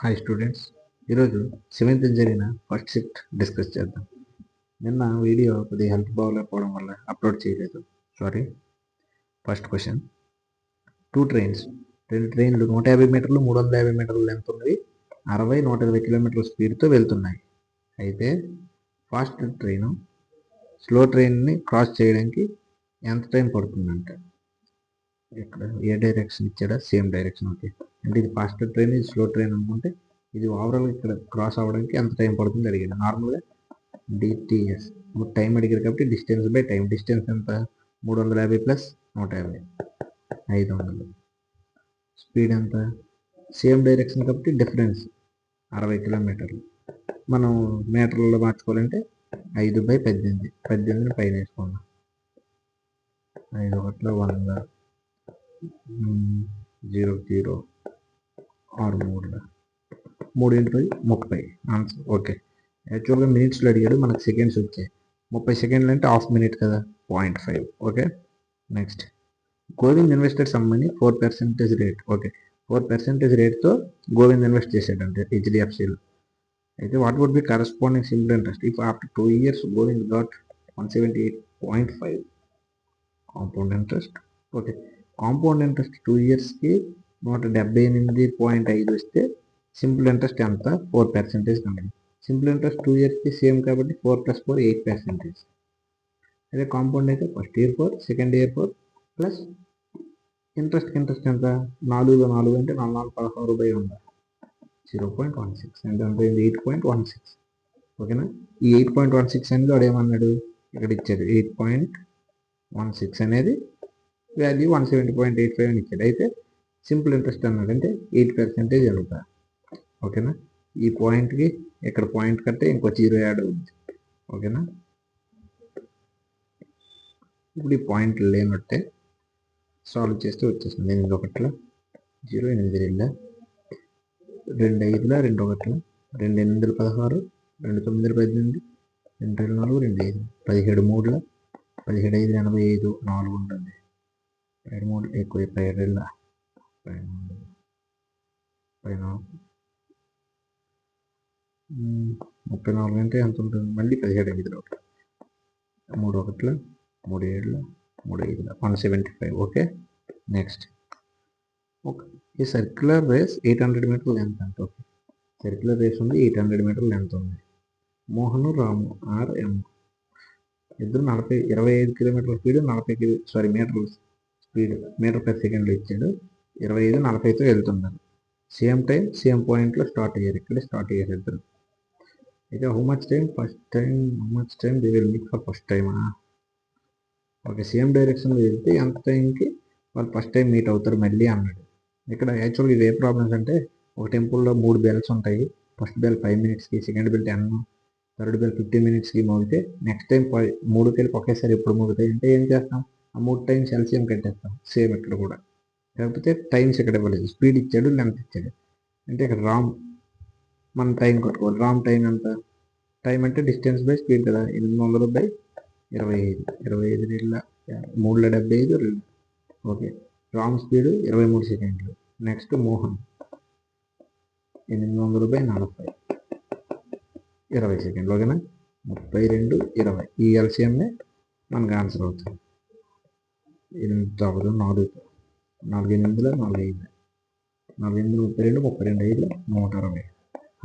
Hi students, ఈరోజు 7th జరిగిన first shift discuss చేద్దాం. నిన్న వీడియో కొద్దిగా హెల్త్ బాగోలేకపోవడం వల్ల అప్లోడ్ చేయలేదు, సారీ. ఫస్ట్ క్వశ్చన్, 2 ట్రైన్స్, 2 ట్రైన్లు 150 మీటర్లు 350 మీటర్ల లెంత్ ఉన్నవి 60-120 కిలోమీటర్ల స్పీడ్తో వెళ్తున్నాయి. అయితే ఫాస్ట్ ట్రైన్ స్లో ట్రైన్ని క్రాస్ చేయడానికి ఎంత టైం పడుతుందంటే, ఇక్కడ ఏ డైరెక్షన్ ఇచ్చాడా, సేమ్ డైరెక్షన్. ఓకే, అంటే ఇది ఫాస్ట్ ట్రైన్, ఇది స్లో ట్రైన్ అనుకుంటే ఇది ఓవరాల్ ఇక్కడ క్రాస్ అవ్వడానికి ఎంత టైం పడుతుంది అడిగాడు. నార్మల్గా డిటిఎస్ టైం అడిగారు కాబట్టి డిస్టెన్స్ బై టైం. డిస్టెన్స్ ఎంత? 350 ప్లస్ 150, 500. స్పీడ్ ఎంత? సేమ్ డైరెక్షన్ కాబట్టి డిఫరెన్స్ 60 కిలోమీటర్లు. మనం మీటర్లలో మార్చుకోవాలంటే 5/18, 18ని పైన వేసుకున్నాం. 5 1 100, 0 0 6 3 3 30 ఆన్సర్. ఓకే, యాక్చువల్గా మినిట్స్లో అడిగాడు, మనకు సెకండ్స్ వచ్చాయి. 30 సెకండ్లు అంటే హాఫ్ మినిట్ కదా, 0.5. Okay, next, Govind invested some money 4% rate. Okay, 4% రేట్తో గోవింద్ ఇన్వెస్ట్ చేశాడంటే హెచ్డిఎఫ్సిలో. అయితే what would be corresponding simple interest if after 2 years Govind got 178.5 compound interest. Okay, compound interest 2 yearsకి 178.5 వస్తే సింపుల్ ఇంట్రెస్ట్ ఎంత? 4% కనుక. సింపుల్ ఇంట్రెస్ట్ 2 yearsకి సేమ్ కాబట్టి 4 + 4 8%. అదే కాంపౌండ్ అయితే first year 4, second year 4 plus interest ఎంత? 4 4 అంటే 4 16/100, 0.16 అంటే అంత 8.16. ఓకేనా, ఈ 8.16 అనేది వాడు ఏమన్నాడు, ఇక్కడ ఇచ్చాడు 8.16 అనేది వాల్యూ 170.85 అని ఇచ్చాడు. అయితే సింపుల్ ఇంట్రెస్ట్ అన్నాడు అంటే 8% ఎంత? ఓకేనా, ఈ పాయింట్కి ఇక్కడ పాయింట్ కట్టే ఇంకో 0 యాడ్ అవుతుంది. ఓకేనా, ఇప్పుడు ఈ పాయింట్లు లేనట్టే సాల్వ్ చేస్తే వచ్చేస్తుంది. 8 1 0, 8 2 2 5 2 1 2 8 16 2 9 18 2 4 2 5 17 3 17 5 85 4 ఉంటుంది. 13 ఎక్కువ 17 34 అంటే ఎంత ఉంటుంది? మళ్ళీ 17 5 3 1 3 7 3 5 175. ఓకే, నెక్స్ట్, ఓకే, ఈ సర్క్యులర్ రేస్ 800 మీటర్ లెంత్ అంటే. ఓకే, సర్క్యులర్ రేస్ ఉంది, 800 మీటర్ లెంత్ ఉంది. మోహన్ రాము RM ఇద్దరు 25 కిలోమీటర్ల speed, metre speed, metre per సెకండ్లో ఇచ్చాడు. 25 40తో వెళ్తున్నారు. సేమ్ టైం సేమ్ పాయింట్లో స్టార్ట్ అయ్యారు. ఇక్కడ స్టార్ట్ అయ్యారు ఇద్దరు. అయితే how much time they will meet for first టైమా? ఓకే, సేమ్ డైరెక్షన్లో వెళ్తే ఎంత టైంకి వాళ్ళు ఫస్ట్ టైం మీట్ అవుతారు మళ్ళీ అన్నాడు. ఇక్కడ యాక్చువల్గా ఇది ఏ ప్రాబ్లమ్స్ అంటే, ఒక టెంపుల్లో 3 బెల్స్ ఉంటాయి. ఫస్ట్ బెల్ 5 minutesకి, సెకండ్ బెల్ 10, థర్డ్ బెల్ 15 minutesకి మోగితే నెక్స్ట్ టైం 3 కలిపి ఒకేసారి ఎప్పుడు మోగుతాయి అంటే ఏం చేస్తాం, ఆ 3 టైమ్స్ ఎల్సిఎం కట్టేస్తాం. సేమ్ ఇక్కడ కూడా, కాకపోతే టైమ్స్ ఇక్కడ ఇవ్వలేదు, స్పీడ్ ఇచ్చాడు, లెంత్ ఇచ్చాడు. అంటే ఇక్కడ రామ్ మనం టైం కొట్టుకోవాలి. రామ్ టైం ఎంత? టైం అంటే డిస్టెన్స్ బై స్పీడ్ కదా, 800/25, 25 3 75. ఓకే, రామ్ స్పీడ్ 23 సెకండ్లు. నెక్స్ట్ మోహన్ 800/40, 20 సెకండ్లు. ఓకేనా, 32 20. ఈ ఎల్సిఎంఏ మనకు ఆన్సర్ అవుతుంది. 8 4 4 4 8 4 5 4 8 32 32 5 120.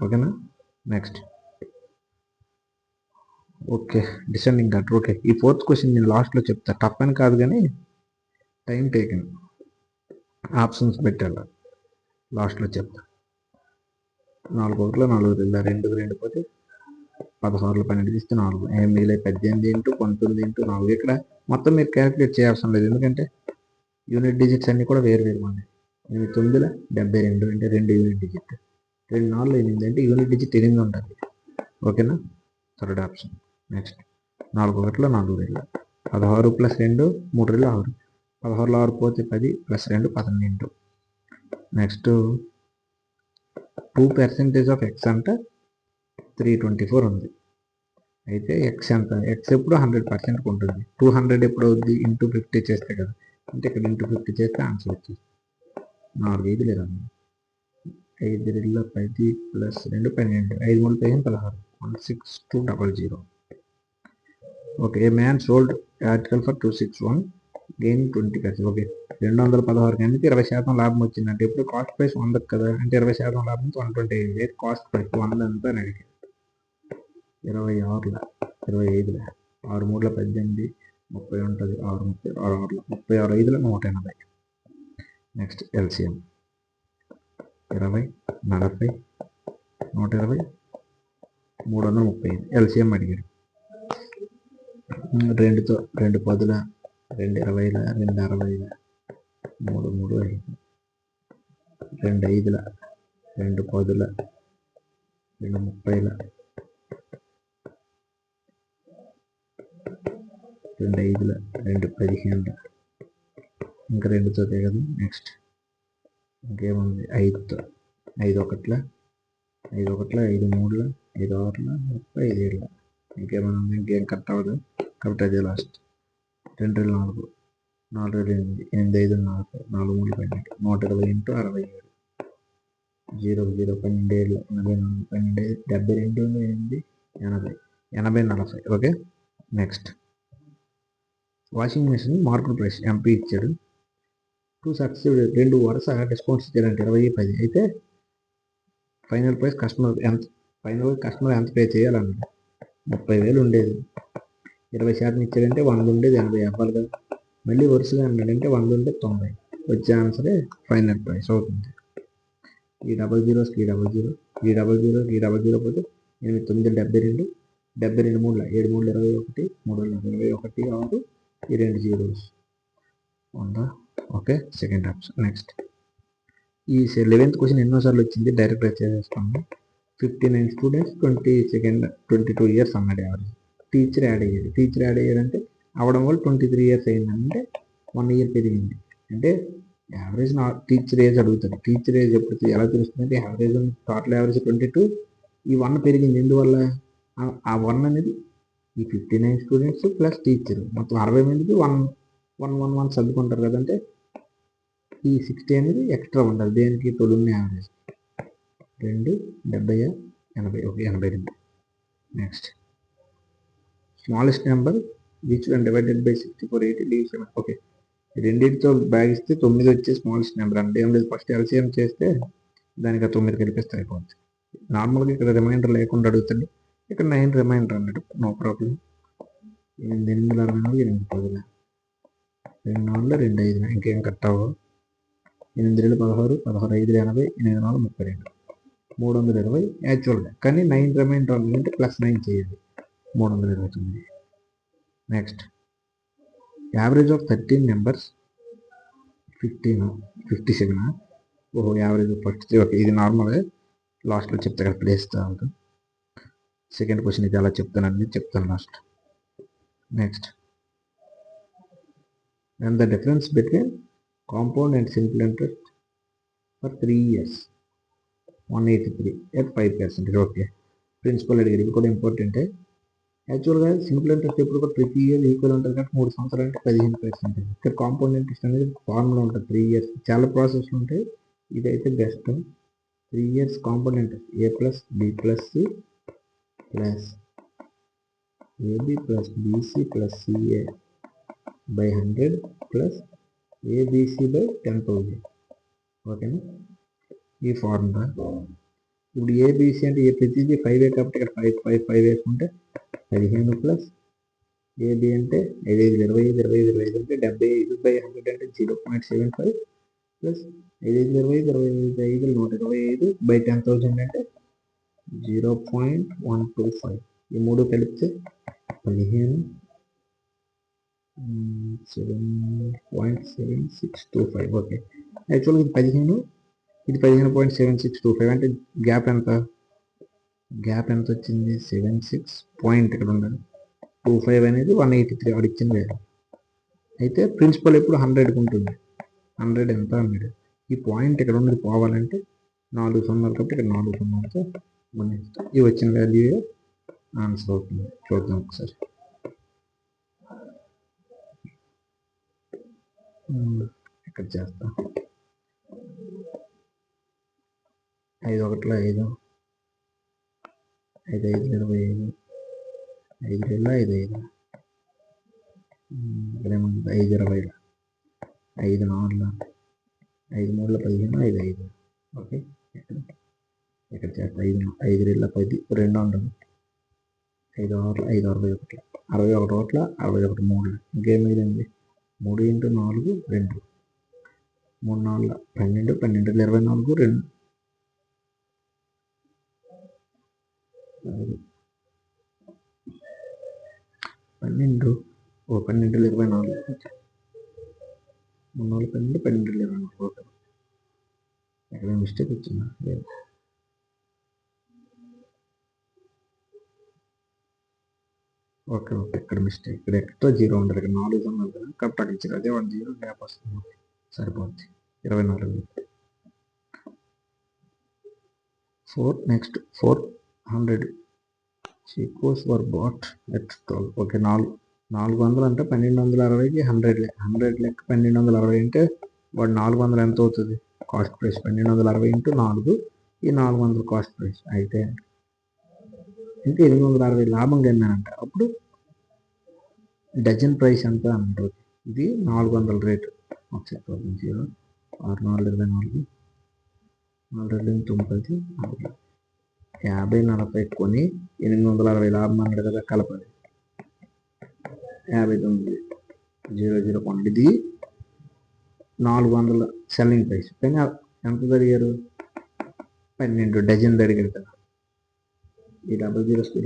ఓకేనా, next, okay, descending gutter. Okay, ఈ 4th క్వశ్చన్ నేను లాస్ట్లో చెప్తా. టఫ్ అని కాదు కానీ టైం టేకెన్, ఆప్షన్స్ పెట్టాలి, లాస్ట్లో చెప్తా. 4 1 4 2 2 పోతే 16 12 తీస్తే 4 మిగిలే 18 × 19 × 4. ఇక్కడ మొత్తం మీరు క్యాలిక్యులేట్ చేయాల్సిన లేదు, ఎందుకంటే యూనిట్ డిజిట్స్ అన్నీ కూడా వేరు ఉన్నాయి. 8 9 72 అంటే 2 యూనిట్ డిజిట్, 2 4 8 అంటే యూనిట్ డిజిట్ 8 ఉంటుంది. ఓకేనా, థర్డ్ ఆప్షన్. నెక్స్ట్, 4 1 4 2 16 + 2 3 6, 16లో 6 పోతే 10 + 2 12. నెక్స్ట్, 2% ఆఫ్ ఎక్స్ అంటే 324 ఉంది. అయితే ఎక్స్ ఎంత? ఎక్స్ ఎప్పుడు 100% ఉంటుంది. 200 ఎప్పుడు అవుద్ది? ఇంటూ 50 చేస్తే కదా, అంటే ఇక్కడ ఇంటూ 50 చేస్తే ఆన్సర్ వచ్చేది 4 5 లేదా. 5 2 10 plus 2 12 5 3 16 16200. Okay, A man sold article for 261 gain 20%. Okay, 216 కానీ 20% లాభం వచ్చిందంటే ఇప్పుడు కాస్ట్ ప్రైస్ 100 కదా, అంటే 20% లాభం 125. కాస్ట్ ప్రైస్ 100 ఎంత అని అడిగారు. 26 25 6 3 18 30 ఉంటుంది, 6 30 6 36 180. Next LCM 20 40 120 335. ఎల్సిఎం అడిగారు. 2తో 2 10 2 20 2 60 3 3 5 2 5 2 10 2 30 2 5 2 15 ఇంకా 2తో కదా. నెక్స్ట్ ఇంకేముంది 5తో 5 1 5 1 5 3 5 6 30 5 7. ఇంకేమైనా ఉంది, ఇంకేం కట్ అవ్వదు కాబట్టి అదే last. 2 4 4 8 8 5 4 4 3 12 120 into 67 0 0 12 84 12 72 8 80 80 40. Okay, next washing machine market price MP ఇచ్చాడు. 2 సక్సెసివ్ 2 వరుస డిస్కౌంట్స్ ఇచ్చారంటే 20 10. అయితే ఫైనల్ ప్రైస్ కస్టమర్ ఎంత పే చేయాలన్నది 30,000 ఉండేది, 20% ఇచ్చాడంటే 100 ఉండేది 80 అవ్వాలి కదా. మళ్ళీ వరుసగా అన్నాడంటే 100 ఉంటే 90. వచ్చే ఆన్సరే ఫైనల్ ప్రైస్ అవుతుంది. ఈ 00కి ఈ 00 ఈ 00 ఈ 00 పోతే 8 9 72 72 3 7 3 21 3 21 6 ఈ 2 zeros ఉందా. Okay, second option. నెక్స్ట్ ఈ 11th క్వశ్చన్ ఎన్నోసార్లు వచ్చింది, డైరెక్ట్ చేసేస్తాము. 59 స్టూడెంట్స్ 22 ఇయర్స్ అన్నాడు యావరేజ్. టీచర్ యాడ్ అయ్యాడంటే అవడం వల్ల 23 ఇయర్స్ అయిందంటే 1 ఇయర్ పెరిగింది. అంటే యావరేజ్ టీచర్ ఏజ్ అడుగుతాడు. టీచర్ ఏజ్ ఎప్పుడు ఎలా తెలుస్తుందంటే యావరేజ్ టోటల్ యావరేజ్ 22, ఈ 1 పెరిగింది. ఎందువల్ల ఆ 1 అనేది ఈ 59 స్టూడెంట్స్ ప్లస్ టీచర్ మొత్తం 60 మందికి 1 చదువుకుంటారు కదంటే ఈ 60 అనేది ఎక్స్ట్రా ఉండాలి. దేనికి తొలున్న average 2 70 80. Okay, 82. Next smallest number which one divided by 64 80 leaves. Okay, రెండింటితో భాగిస్తే 9 వచ్చే స్మాలెస్ట్ నెంబర్ అంటే ఏం లేదు, ఫస్ట్ ఎల్సిఎం చేస్తే దానికి 9 కలిపిస్తే అయిపోతుంది. నార్మల్గా ఇక్కడ రిమైండర్ లేకుండా అడుగుతాడు, ఇక్కడ 9 రిమైండర్ అన్నాడు, నో ప్రాబ్లం. 8 8 64 8 10 2 4 2 5 ఇంకేం కట్ అవ్వవు. 8 2 16 16 5 80 8 4 32 320 యాక్చువల్గా, కానీ 9 రిమైండర్ అంటే +9 చేయాలి 329. Next average of 13 numbers 57. ఓహో, యావరేజ్ ఫస్ట్. ఓకే, ఇది నార్మల్గా లాస్ట్లో చెప్తా కదా, ప్లేస్ ఉంటుంది. సెకండ్ క్వశ్చన్ ఇది అలా చెప్తాను last. Next and the difference between compound and simple interest for 3 years 183 at 5%. Okay, principal అడిగారు, ఇది కూడా ఇంపార్టెంటే. యాక్చువల్గా సింపుల్ ఇంట్రెస్ట్ ఎప్పుడు కూడా ప్రతి ఇయర్ ఈక్వల్ ఉంటుంది కాబట్టి 3 సంవత్సరాలు అంటే 15%. ఇక్కడ కాంపౌండ్ ఇంట్రెస్ట్ అనేది ఫార్ములా ఉంటుంది 3 years. చాలా ప్రాసెస్లు ఉంటాయి, ఇదైతే best. 3 years compound interest A plus B plus C plus AB plus BC plus CA by 100 plus ABC by 10,000. ఓకేనా, ఈ ఫార్ములా. ఇప్పుడు ఏబిసి అంటే ప్రతిదీ 5 కాబట్టి ఇక్కడ 5 5 5 వేసుకుంటే 15 ప్లస్ ఏబి అంటే 5 5 25 25 25 అంటే 75 బై 100 అంటే 0.75 ప్లస్ 5 5 25 25 125 బై 10,000 అంటే 0.125. ఈ 3 కలిపితే 15 7.7625. ఓకే, యాక్చువల్గా ఇది 15 ఇది 15.7625 అంటే గ్యాప్ ఎంత వచ్చింది 76 పాయింట్ ఇక్కడ ఉండాలి. 25 అనేది 183 వాడు ఇచ్చింది వేరే. అయితే ప్రిన్సిపల్ ఎప్పుడు 100కి ఉంటుంది. 100 ఎంత అన్నాడు, ఈ పాయింట్ ఇక్కడ ఉన్నది పోవాలంటే 4 సున్నాలు కాబట్టి ఇక్కడ 4 సున్నాలతో గుణిస్తాం. ఈ వచ్చిన వాల్యూ ఆన్సర్ అవుతుంది. చూద్దాం ఒకసారి. ఇక్కడ చేస్తాం. 5 ఒకటిలో 5, 5 5 25, 5 2 5 5, ఇక్కడ ఏముంది 5 20, 5 4, 5 3 15, 5 5. ఓకే, ఇక్కడ చేస్తా 5 5 2 10, 2 ఉంటుంది, 5 6 5 61, 61 ఒకట్ల 61 3, ఇంకేం మిగిలింది 3 × 4 2, 3 4 12, 12 24 2, 12 12 24, 3 4 12 12 24. ఓకే, ఎక్కడ మిస్టేక్ వచ్చిందా? లేదు. ఓకే ఓకే, ఇక్కడ మిస్టేక్, ఇక్కడ ఎక్కడో 0 ఉండదు, ఇక్కడ 4 ఉన్నది కదా, కరెక్ట్ అక్కడ ఇచ్చారు, అదే 1 0 గ్యాప్ వస్తుంది, సరిపోద్ది. 24 4, నెక్స్ట్ 400 ఈక్వల్స్ వర్ బాట్ ఎట్ 12. ఓకే, 400 అంటే 1260కి 100 లెక్క 1260 అంటే వాడు 400 ఎంత అవుతుంది కాస్ట్ ప్రైస్, 1260 × 4, ఈ 400 కాస్ట్ ప్రైస్ అయితే ఇంకా 860 లాభం పొందానంట. అప్పుడు డజన్ ప్రైస్ ఎంత అంటారు, ఇది 400 రేటు. ఒకసారి 0 6 4 24, 4 2 9, 50 40 కొని 860 లాభం అన్నాడు కదా, కలపాలి 59 0 0 కొనండి. ఇది 400 సెల్లింగ్ ప్రైస్, కానీ ఎంత జరిగారు 12 డజన్ జరిగారు కదా. ఈ 00 వస్తే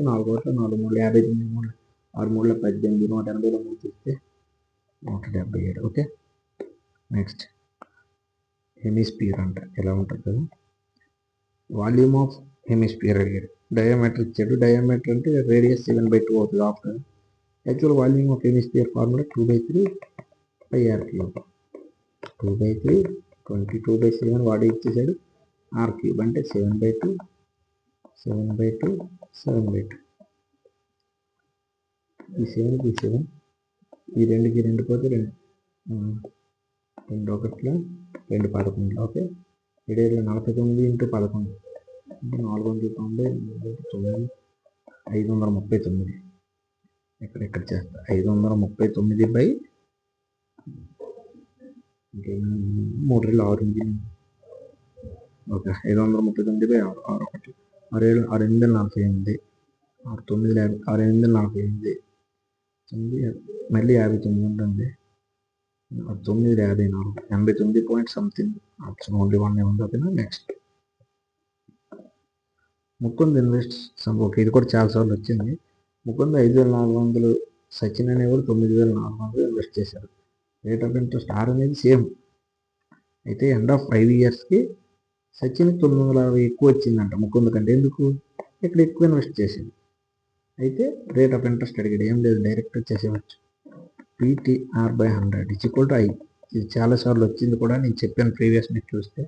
4 కోట్ల 4 3 59 3 6 3 18 180 3 తీస్తే 177. ఓకే, నెక్స్ట్ హెమిస్పియర్ అంట, ఎలా ఉంటుంది కదా, వాల్యూమ్ ఆఫ్ హెమిస్పియర్ అడిగారు, డయామీటర్ ఇచ్చాడు, డయామీటర్ అంటే రేడియస్ 7/2 అవుతుంది after. Actual volume of hemisphere formula 2/3 πr3, 2/3 22/7 వాడే ఇచ్చేసాడు, r³ అంటే 7/2 7/2 7/2. ఈ 7కి 7, ఈ 2కి 2 పోతే 2 2 ఒకట్ల 2 11. ఓకే, 7 49 × 11 అంటే 490 539. ఎక్కడ చేస్తా 539 3 6 ఓకే, 539 6 6 ఒకటి 6 7 6 8 48, 6 9 6 8 48, మళ్ళీ 59 ఉంటుంది, 9 54 89 పాయింట్ సంథింగ్, ఆప్షన్ ఓన్లీ 1 ఉంది. ఓకేనా, నెక్స్ట్ ముకుంద్ ఇన్వెస్ట్ ఓకే, ఇది కూడా చాలాసార్లు వచ్చింది. ముకుంద్ 5400, సచిన్ అనేవాడు 9400 ఇన్వెస్ట్ చేశారు. రేట్ ఆఫ్ ఇంట్రెస్ట్ ఆర్ అనేది సేమ్, అయితే ఎండ్ ఆఫ్ 5 ఇయర్స్కి సచిన్ 960 ఎక్కువ వచ్చిందంట ముకుంద్ కంటే. ఎందుకు, ఇక్కడ ఎక్కువ ఇన్వెస్ట్ చేసింది. అయితే రేట్ ఆఫ్ ఇంట్రెస్ట్ అడిగాడు, ఏం లేదు డైరెక్ట్ చేసేవచ్చు, PTR/100 = I. ఇది చాలాసార్లు వచ్చింది కూడా, నేను చెప్పాను ప్రీవియస్ మీకు చూస్తే.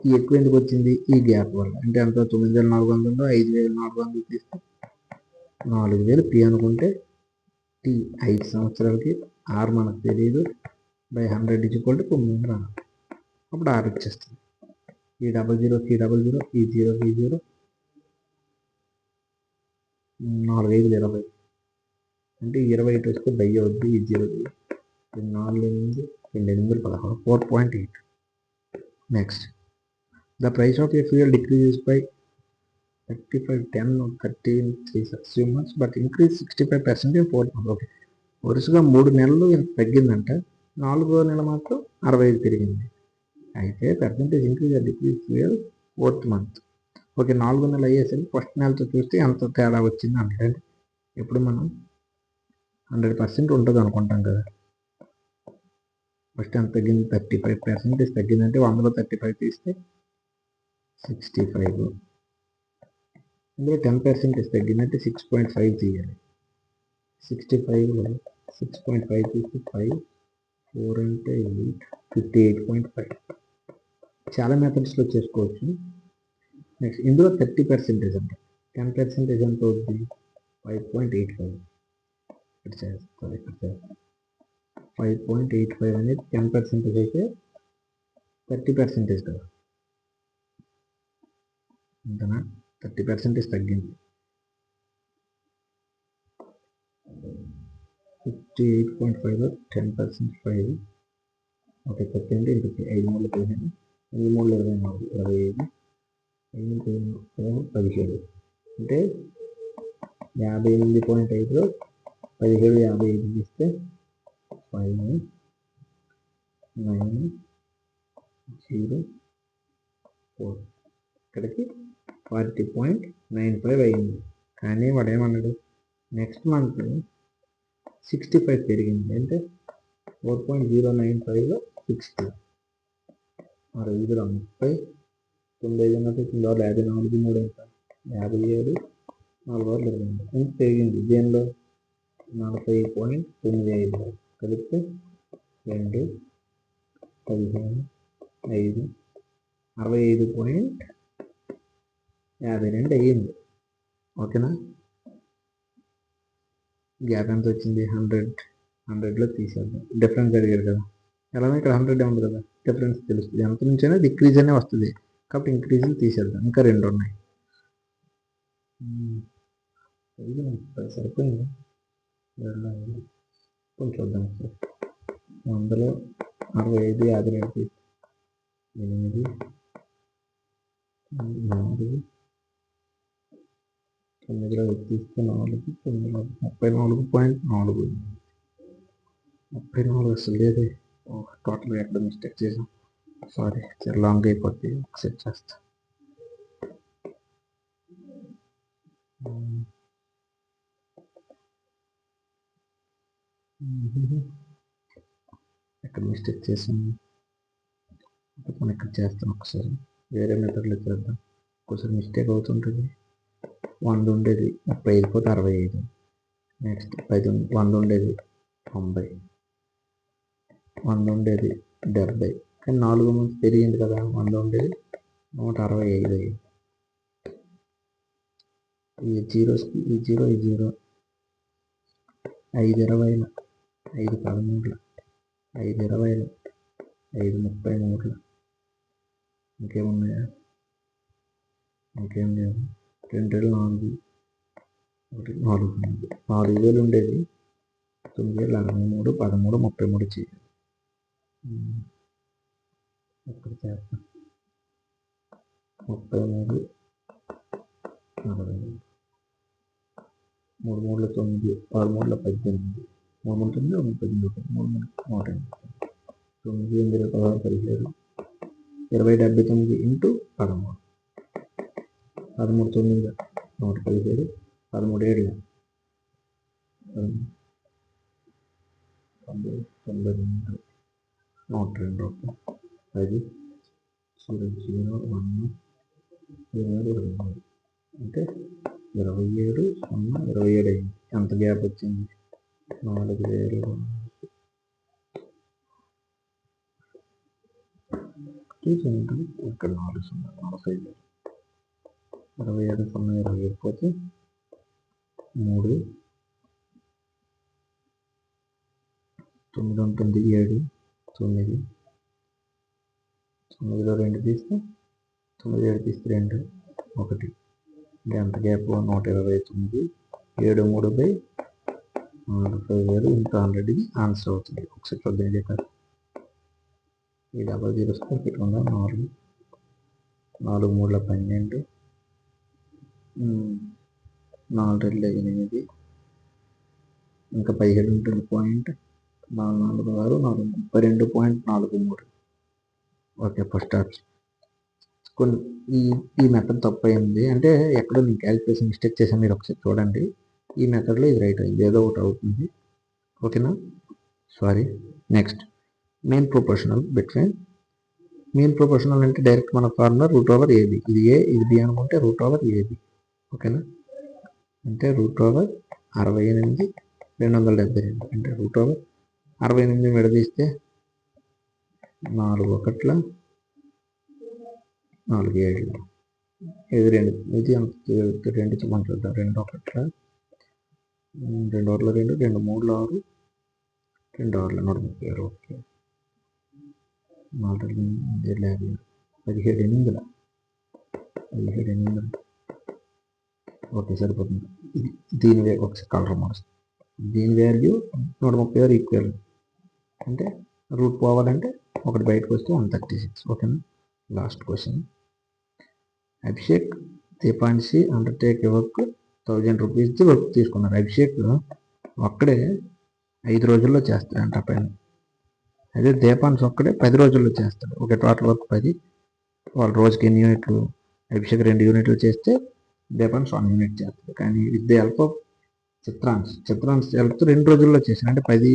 ఈ ఎక్కువ ఎందుకు వచ్చింది, ఈ గ్యాప్ వల్ల. అంటే అంత 9400 5400 తీస్తే 4000 P అనుకుంటే T 5 సంవత్సరాలకి, R మనకు తెలియదు, /100 = 900. అప్పుడు R ఇచ్చేస్తుంది. ఈ 00కి 00, ఈ 0కి 0, 4 5 20 అంటే 20 ఇటు వస్తే బై అవుద్ది, ఈ 0 4 8 2 8 16 4.8. Next, the price of A fuel decreases by 35 10 13 3 months but increase 65% in 4 months. Okay, వరుసగా 3 నెలలు ఇంత తగ్గిందంట, 4వ నెల మాత్రం 65 పెరిగింది. అయితే percentage increase or decrease fuel 4th month. Okay, 4వ నెల అయ్యేసరికి ఫస్ట్ నెలతో చూస్తే ఎంత తేడా వచ్చింది అంటే, ఇప్పుడు మనం 100% ఉంటుంది అనుకుంటాం కదా, ఫస్ట్ ఎంత తగ్గింది 35% తగ్గిందంటే 100లో 35 తీస్తే 65, ఇందులో 10% తగ్గిందంటే 6.5 తీయాలి. 65లో 6.5 తీస్తే 5 4 అంటే 8 58.5. చాలా మెథడ్స్లో చేసుకోవచ్చు. నెక్స్ట్, ఇందులో 30% అంటే 10% ఎంత అవుతుంది 5.85. ఇక్కడ చేస్తారు, 5.85 అనేది 10% అయితే 30% కదా, ఇంతనా 30% తగ్గింది. 58.5లో 10% 5 ఓకే తగ్గింది. ఇంటికి 5 మూడు 15 5 మూడు 24 25 17 అంటే 58.5లో 17 55 ఇస్తే 5 9 0 4 ఇక్కడికి 40.95 అయింది. కానీ వాడు ఏమన్నాడు నెక్స్ట్ మంత్ 65 పెరిగింది అంటే 4.095లో 60 5 30 9 54 3 ఎంత 57 4 20 ఎంత పెరిగింది దేనిలో 40.95 కలిపితే 2 15 5 65.52 అయ్యింది. ఓకేనా గ్యాప్ ఎంత వచ్చింది 100లో తీసేద్దాం. డిఫరెన్స్ అడిగారు కదా ఎలానో ఇక్కడ 100 ఉంది కదా డిఫరెన్స్ తెలుస్తుంది. ఎంత నుంచైనా డిక్రీజ్ అనే వస్తుంది కాబట్టి ఇంక్రీజ్లు తీసేద్దాం. ఇంకా 2 ఉన్నాయి. సరిపోయింది కొంచెం చూద్దాం సార్ 100లో 65 52 8 4 9లో తీస్తే 4 34.4 34 అసలు లేదు. టోటల్గా ఎక్కడ మిస్టేక్ చేసాం సారీ లాంగ్ అయిపోద్ది సెట్ చేస్తా. ఎక్కడ మిస్టేక్ చేసాం మనం ఇక్కడ చేస్తాం. ఒకసారి వేరే మెథడ్లో చేద్దాం. ఒకసారి మిస్టేక్ అవుతుంటుంది. 100 ఉండేది 30 వెళ్ళిపోతే 65 నెక్స్ట్ 100 ఉండేది 90 100 ఉండేది 70 కానీ 4 మంది పెరిగింది కదా 100 ఉండేది 165 ఈ జీరోస్కి ఈ జీరో 5 20 5 13 5 20 5 33 ఇంకేమున్నాయా ఇంకేం లేదు 2 4 4000 ఉండేది 9,63 13 33 చేయాలి. ఇక్కడ చేస్తాం 33 40 3 3 9 6 3 18 3 3 9 18 3 3 9 8 17 20 ఇంటూ 13 13 9 117 13 7 92 102 10 0 0 1 27 అంటే 27 0 27 అయింది. ఎంత గ్యాప్ వచ్చింది 4000 ఇక్కడ 4 0 45 27 0 20 పోతే 3 9 ఉంటుంది 7 9 9లో 2 తీస్తే 9 7 తీస్తే 2 1 అంటే ఎంత గ్యాప్ 129 73 40,000 ఇంకా 100 ఆన్సర్ అవుతుంది. ఒకసారి చూద్దాం చెప్పారు ఈ 00 స్క్వేర్ పెట్టుకుందాం 4 4 3 12 4 2 8 ఇంకా 17 ఉంటుంది పాయింట్ 4 4 6 32.43 ఓకే ఫస్ట్ ఆప్షన్ కొన్ని ఈ మెథడ్ తప్పు అయింది అంటే ఎక్కడో నేను క్యాలిక్యులేషన్ మిస్టేక్ చేశాను. మీరు ఒకసారి చూడండి ఈ మెథడ్లో ఇది రైట్ అయింది ఏదో ఒకటి అవుతుంది. ఓకేనా sorry next main proportional between main proportional అంటే డైరెక్ట్ మన ఫార్ములా √AB ఇది ఏ ఇది బి అనుకుంటే √AB ఓకేనా అంటే √68 272 అంటే √68 విడదీస్తే 4 1 4 7 ఇది 2 ఇది 2 మనం చూద్దాం 2 1 2 1 2 2 3 6 2 6 136 ఓకే 4 17 8 17,800. ఓకే సరిపోతుంది. దీని ఒకసారి కలర్ మారుస్తుంది. దీని వాల్యూ 136 ఈక్వల్ అంటే రూట్ పోవాలంటే ఒకటి బయటకు వస్తే 136. ఓకేనా. Last question. Abhishek Deepanshi undertake work 1000 rupees work తీసుకున్నారు. అభిషేక్ ఒక్కడే 5 రోజుల్లో చేస్తాడంట పైన. అదే దీపాన్షి ఒక్కడే 10 రోజుల్లో చేస్తాడు. Okay total work 10. వాళ్ళు రోజుకి ఎన్ని యూనిట్లు, అభిషేక్ 2 యూనిట్లు చేస్తే దీపాన్షి 1 యూనిట్ చేస్తాడు. కానీ విత్ ది హెల్ప్ ఆఫ్ చిత్రాన్స్ హెల్ప్ 2 రోజుల్లో చేశాడు. అంటే 10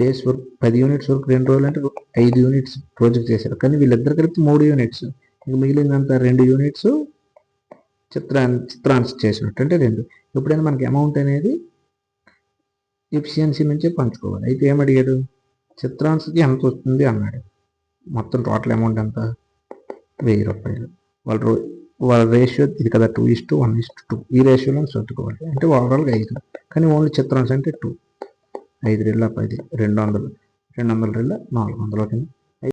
డేస్ వర్క్ 10 యూనిట్స్ వర్క్ 2 రోజులు అంటే 5 యూనిట్స్ రోజుకి చేశారు. కానీ వీళ్ళిద్దరు కలిపి 3 యూనిట్స్, ఇంక మిగిలిందంతా 2 యూనిట్స్ చిత్రాన్స్ చేసినట్టు అంటే 2. ఎప్పుడైనా మనకి అమౌంట్ అనేది ఎఫిషియన్సీ నుంచే పంచుకోవాలి. అయితే ఏమడిగాడు, చిత్రాన్స్కి ఎంత వస్తుంది అన్నాడు. మొత్తం టోటల్ అమౌంట్ ఎంత, 1000 రూపాయలు. వాళ్ళ రేషియో ఇది కదా, 2:1:2. ఈ రేషియోలో సర్దుకోవాలి. అంటే ఓవరాల్గా 5, కానీ ఓన్లీ చిత్రాన్స్ అంటే 2. 5 రెళ్ళ 10, 200, 200 రెళ్ళ 400. ఓకేనా.